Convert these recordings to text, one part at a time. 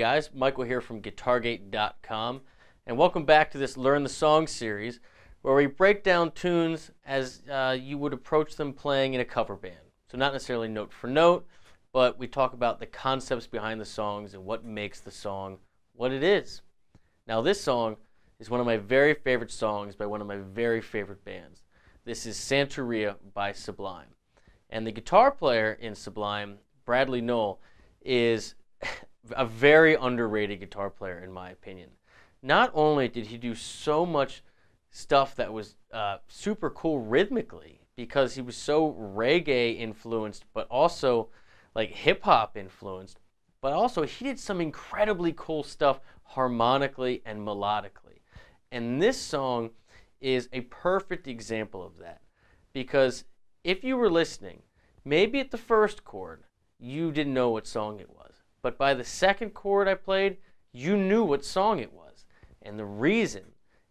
guys, Michael here from GuitarGate.com, and welcome back to this Learn the Song series where we break down tunes as you would approach them playing in a cover band. So not necessarily note for note, but we talk about the concepts behind the songs and what makes the song what it is. Now this song is one of my very favorite songs by one of my very favorite bands. This is Santeria by Sublime. And the guitar player in Sublime, Bradley Nowell, is a very underrated guitar player in my opinion. Not only did he do so much stuff that was super cool rhythmically because he was so reggae influenced, but also like hip hop influenced, but also he did some incredibly cool stuff harmonically and melodically. And this song is a perfect example of that, because if you were listening, maybe at the first chord you didn't know what song it was, but by the second chord I played, you knew what song it was. And the reason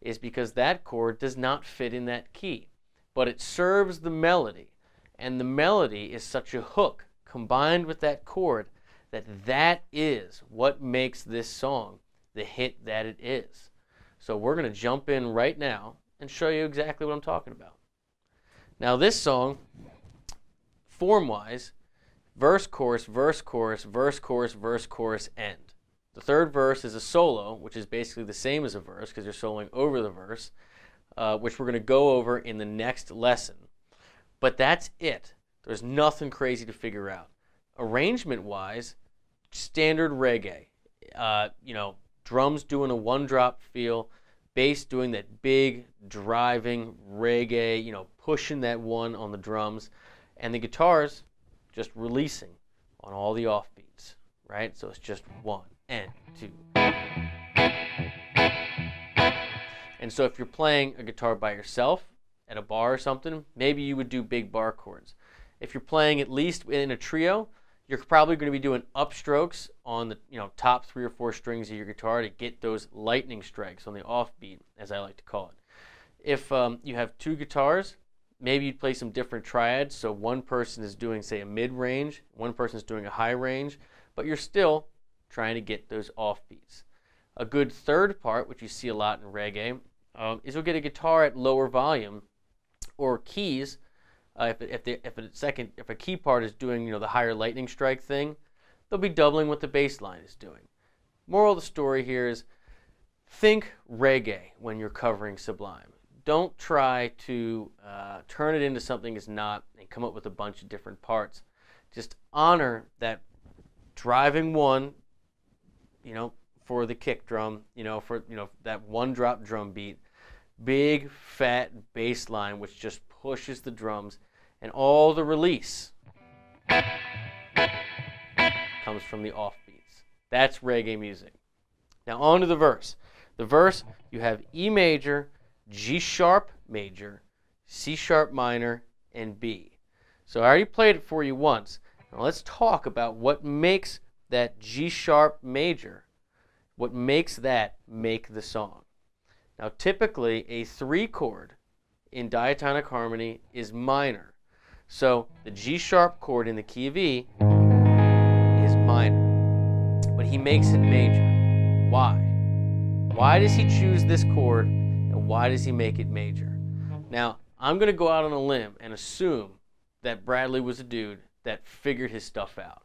is because that chord does not fit in that key, but it serves the melody, and the melody is such a hook combined with that chord that is what makes this song the hit that it is. So we're going to jump in right now and show you exactly what I'm talking about. Now this song, form-wise, verse, chorus, verse, chorus, verse, chorus, verse, chorus, end. The third verse is a solo, which is basically the same as a verse because you're soloing over the verse, which we're going to go over in the next lesson. But that's it. There's nothing crazy to figure out. Arrangement-wise, standard reggae. Drums doing a one-drop feel, bass doing that big, driving reggae, pushing that one on the drums, and the guitars just releasing on all the offbeats, right? So it's just 1 and 2. And so if you're playing a guitar by yourself at a bar or something, maybe you would do big bar chords. If you're playing at least in a trio, you're probably going to be doing upstrokes on the top 3 or 4 strings of your guitar to get those lightning strikes on the offbeat, as I like to call it. If you have 2 guitars, maybe you'd play some different triads, so one person is doing, say, a mid-range, one person is doing a high range, but you're still trying to get those offbeats. A good third part, which you see a lot in reggae, is you'll get a guitar at lower volume or keys. If a key part is doing the higher lightning strike thing, they'll be doubling what the bass line is doing. Moral of the story here is think reggae when you're covering Sublime. Don't try to turn it into something it's not and come up with a bunch of different parts. Just honor that driving one, for the kick drum, for that one drop drum beat, big fat bass line which just pushes the drums, and all the release comes from the offbeats. That's reggae music. Now on to the verse. The verse, you have E major, G sharp major, C sharp minor, and B. So I already played it for you once. Now let's talk about what makes that G sharp major, what makes that make the song. Now typically a 3 chord in diatonic harmony is minor. So the G sharp chord in the key of E is minor, but he makes it major. Why? Why does he choose this chord, and why does he make it major? Now I'm going to go out on a limb and assume that Bradley was a dude that figured his stuff out,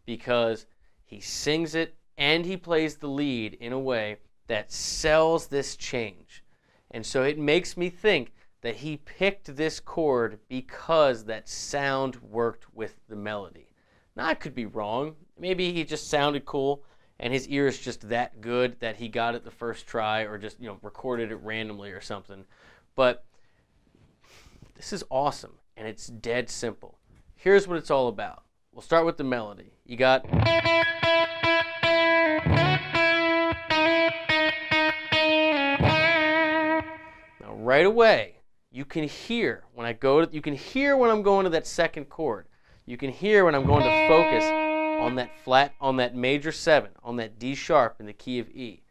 because he sings it and he plays the lead in a way that sells this change. And so it makes me think that he picked this chord because that sound worked with the melody. Now I could be wrong. Maybe he just sounded cool and his ear is just that good that he got it the first try, or just recorded it randomly or something. But this is awesome and it's dead simple. Here's what it's all about. We'll start with the melody. You got right away, you can hear when I'm going to that second chord. You can hear when I'm going to focus on that flat, on that major 7, on that D sharp in the key of E.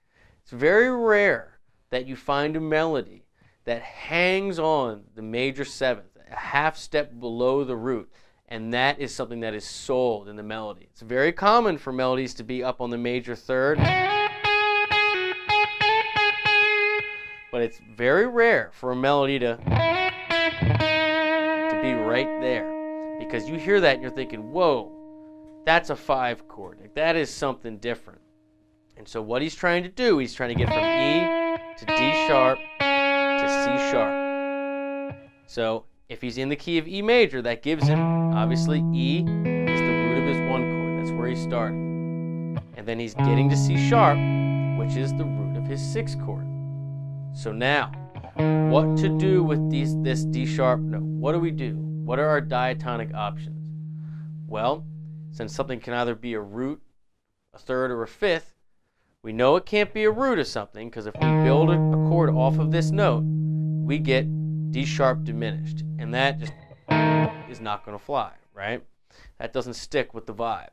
It's very rare that you find a melody that hangs on the major 7th, a half step below the root, And that is something that is sold in the melody. It's very common for melodies to be up on the major third, but it's very rare for a melody to be right there, because you hear that and you're thinking, whoa, that's a 5 chord. Like, that is something different. And so what he's trying to do, he's trying to get from E to D sharp to C sharp. So if he's in the key of E major, that gives him, obviously, E is the root of his 1 chord. That's where he's starting. And then he's getting to C sharp, which is the root of his 6 chord. So now, what to do with this D sharp note? What do we do? What are our diatonic options? Well, since something can either be a root, a third, or a fifth, we know it can't be a root of something, because if we build a chord off of this note, we get D sharp diminished, and that just is not going to fly, right? That doesn't stick with the vibe.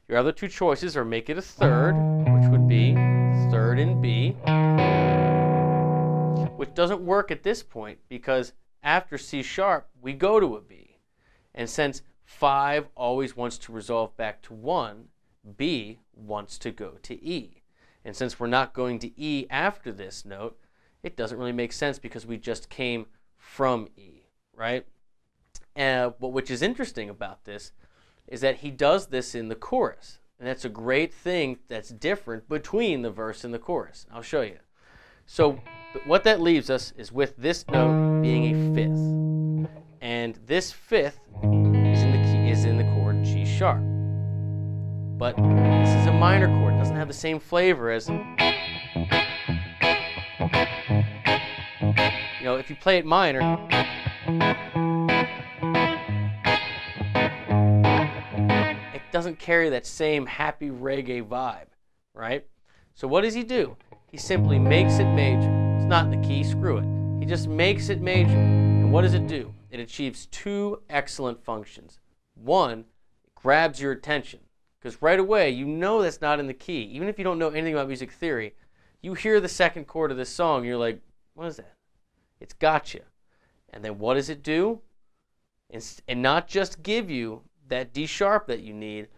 Your other 2 choices are make it a third, which would be third in B, which doesn't work at this point, because after C sharp, we go to a B. And since 5 always wants to resolve back to 1, B wants to go to E. And since we're not going to E after this note, it doesn't really make sense, because we just came from E, right? But which is interesting about this is that he does this in the chorus. And that's a great thing that's different between the verse and the chorus. I'll show you. So what that leaves us is with this note being a fifth. And this fifth is in the chord G sharp. But this is a minor chord. It doesn't have the same flavor as, if you play it minor, it doesn't carry that same happy reggae vibe, right? So what does he do? He simply makes it major. It's not in the key, screw it. He just makes it major. And what does it do? It achieves 2 excellent functions. One, it grabs your attention, because right away you know that's not in the key. Even if you don't know anything about music theory, you hear the 2nd chord of this song, you're like, what is that? It's got you. And then what does it do? And not just give you that D sharp that you need,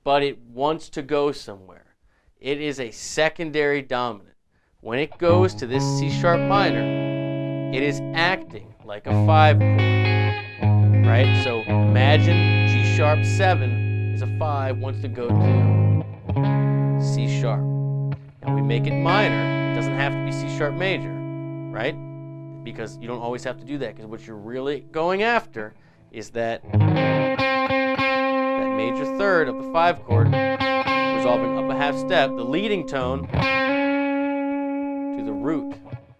but it wants to go somewhere. It is a secondary dominant. When it goes to this C sharp minor, it is acting like a 5 chord, right? So imagine G sharp 7 is a 5, wants to go to C sharp. And we make it minor. It doesn't have to be C sharp major, right? Because you don't always have to do that, because what you're really going after is that major third of the 5 chord, resolving up a half step, the leading tone, to the root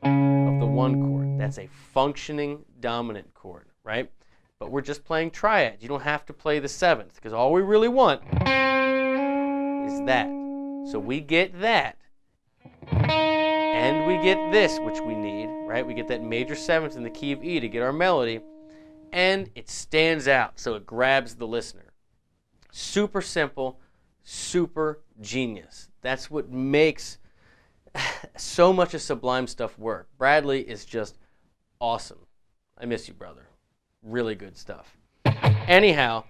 of the 1 chord. That's a functioning dominant chord, right? But we're just playing triads. You don't have to play the 7th, because all we really want is that. So we get that, and we get this, which we need, right? We get that major 7th in the key of E to get our melody, and it stands out, so it grabs the listener. Super simple, super genius. That's what makes so much of Sublime stuff work. Bradley is just awesome. I miss you, brother. Really good stuff. Anyhow,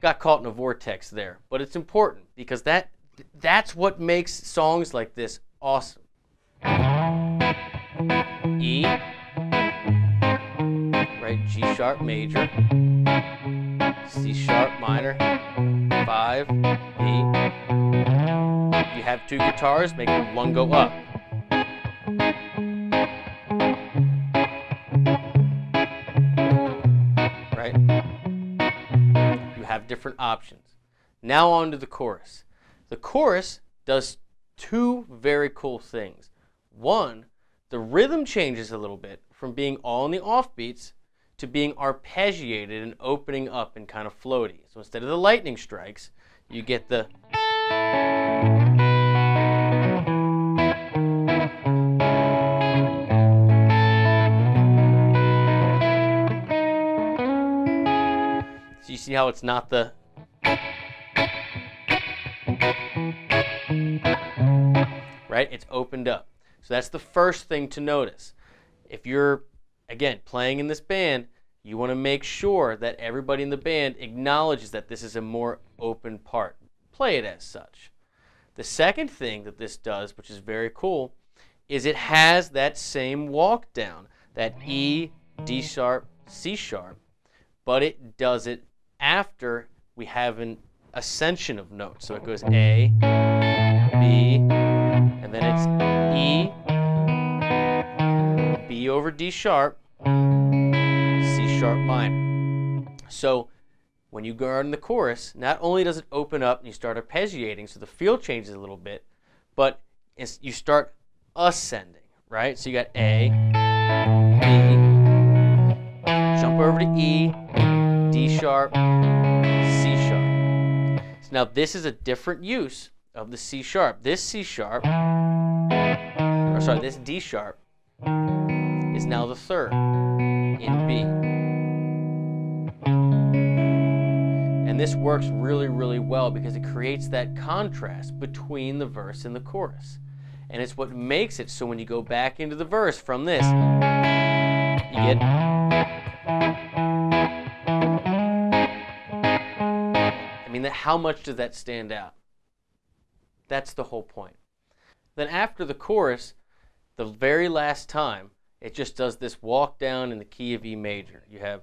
got caught in a vortex there, but it's important, because that's what makes songs like this awesome. E, right, G sharp major, C sharp minor, 5, E. If you have 2 guitars, make one go up. Right? You have different options. Now on to the chorus. The chorus does 2 very cool things. One, the rhythm changes a little bit from being all in the offbeats to being arpeggiated and opening up and kind of floaty. So instead of the lightning strikes, you get the so you see how it's not the right? It's opened up. So that's the first thing to notice. If you're, again, playing in this band, You want to make sure that everybody in the band acknowledges that this is a more open part. Play it as such. The second thing that this does, which is very cool, is it has that same walk down, that E, D sharp, C sharp, but it does it after we have an ascension of notes. So it goes A, B, and then it's E, B over D sharp, C sharp minor. So when you go in the chorus, not only does it open up and you start arpeggiating, so the feel changes a little bit, but you start ascending, right? So you got A, B, jump over to E, D sharp, C sharp. So now this is a different use of the C sharp. This C sharp, or sorry, this D sharp is now the third in B. And this works really, really well because it creates that contrast between the verse and the chorus. And it's what makes it so when you go back into the verse from this, you get... I mean, how much does that stand out? That's the whole point. Then after the chorus, the very last time, it just does this walk down in the key of E major. You have...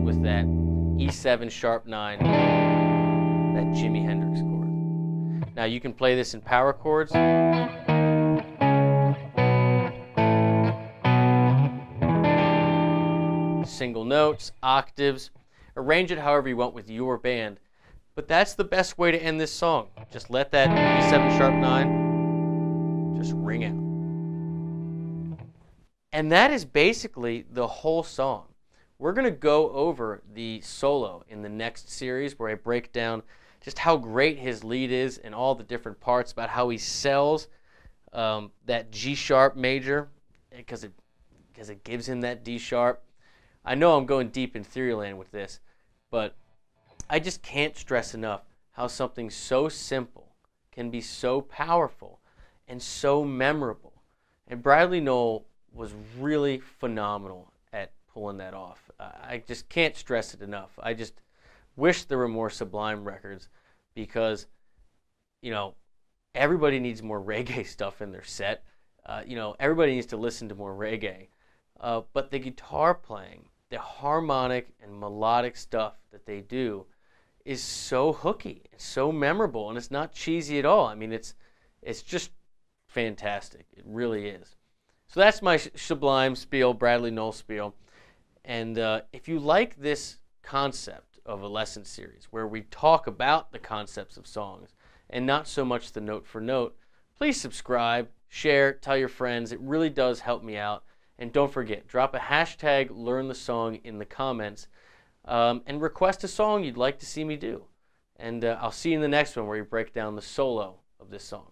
with that E7 sharp 9, that Jimi Hendrix chord. Now you can play this in power chords. Single notes, octaves, arrange it however you want with your band. But that's the best way to end this song. Just let that E7 sharp 9 just ring out. And that is basically the whole song. We're going to go over the solo in the next series where I break down just how great his lead is and all the different parts, about how he sells that G sharp major because it gives him that D sharp. I know I'm going deep in theory land with this, but I just can't stress enough how something so simple can be so powerful and so memorable. And Bradley Nowell was really phenomenal at pulling that off. I just can't stress it enough. I just wish there were more Sublime records because, you know, everybody needs more reggae stuff in their set. You know, everybody needs to listen to more reggae. But the guitar playing, the harmonic and melodic stuff that they do is so hooky. It's so memorable, and it's not cheesy at all. I mean, it's just fantastic. It really is. So that's my Sublime spiel, Bradley Nowell spiel. And if you like this concept of a lesson series where we talk about the concepts of songs and not so much the note for note, please subscribe, share, tell your friends. It really does help me out. And don't forget, drop a hashtag #LearnTheSong in the comments and request a song you'd like to see me do. And I'll see you in the next one where we break down the solo of this song.